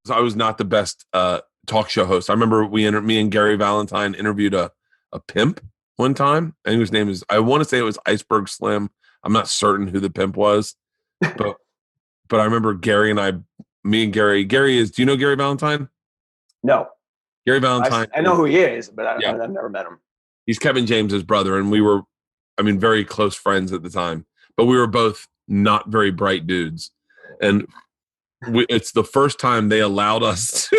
I was not the best talk show host. I remember me and Gary Valentine interviewed a pimp one time, and whose name is, I want to say it was Iceberg Slim. I'm not certain who the pimp was, but I remember Gary and me and Gary. Gary is, do you know Gary Valentine? No. Gary Valentine. I know who he is, but I've never met him. He's Kevin James's brother, and we were, very close friends at the time. But we were both not very bright dudes, and it's the first time they allowed us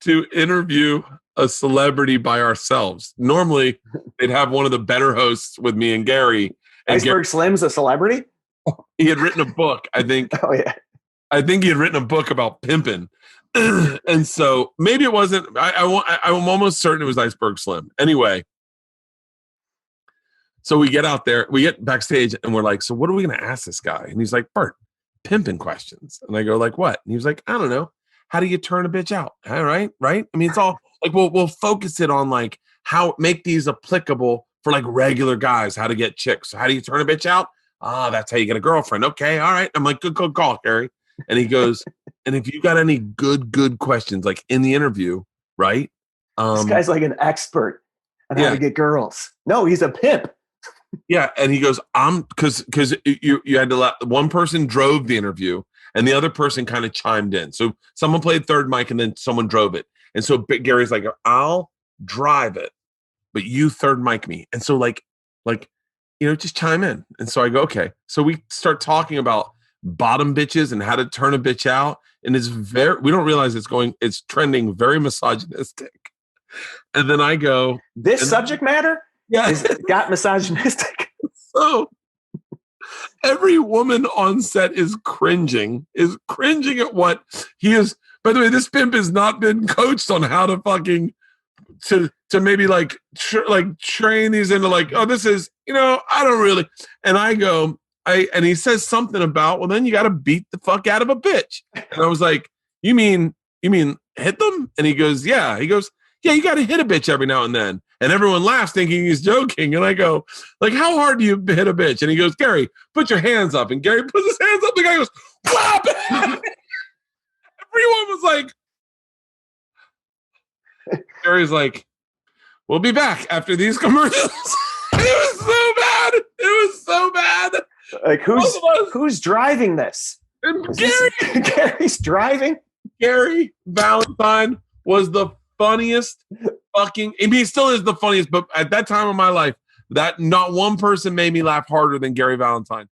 to interview a celebrity by ourselves. Normally, they'd have one of the better hosts with me and Gary. And Iceberg Slim's a celebrity? He had written a book, I think. Oh, yeah. I think he had written a book about pimping. And so maybe it wasn't. I'm almost certain it was Iceberg Slim. Anyway, so we get out there, we get backstage, and we're like, so what are we going to ask this guy? And he's like, Bert, pimping questions. And I go, like, what? And he was like, I don't know. How do you turn a bitch out? All right. Right. I mean, it's all like, we'll focus it on like how make these applicable for like regular guys, how to get chicks. So how do you turn a bitch out? That's how you get a girlfriend. Okay. All right. I'm like, good call, Gary. And he goes, and if you got any good questions, like in the interview, right? This guy's like an expert on how to get girls. No, he's a pimp. Yeah. And he goes, because you had to let one person drove the interview and the other person kind of chimed in. So someone played third mic and then someone drove it. And so Gary's like, I'll drive it, but you third mic me. And so like, just chime in. And so I go, okay. So we start talking about bottom bitches and how to turn a bitch out. And we don't realize it's trending very misogynistic. And then I go, this subject matter? Yeah. Got misogynistic. So every woman on set is cringing at what he is. By the way, this pimp has not been coached on how to fucking to maybe like train these into like, oh, this is, I don't really. And I go, and he says something about, well, then you got to beat the fuck out of a bitch. And I was like, you mean hit them? And he goes, yeah. He goes, yeah, you got to hit a bitch every now and then. And everyone laughs thinking he's joking. And I go, like, how hard do you hit a bitch? And he goes, Gary, put your hands up. And Gary puts his hands up. The guy goes, whap! Everyone was like, Gary's like, we'll be back after these commercials. It was so bad. Like, who's driving this? Gary's driving? Gary Valentine was the funniest fucking, he still is the funniest, but at that time of my life, that not one person made me laugh harder than Gary Valentine.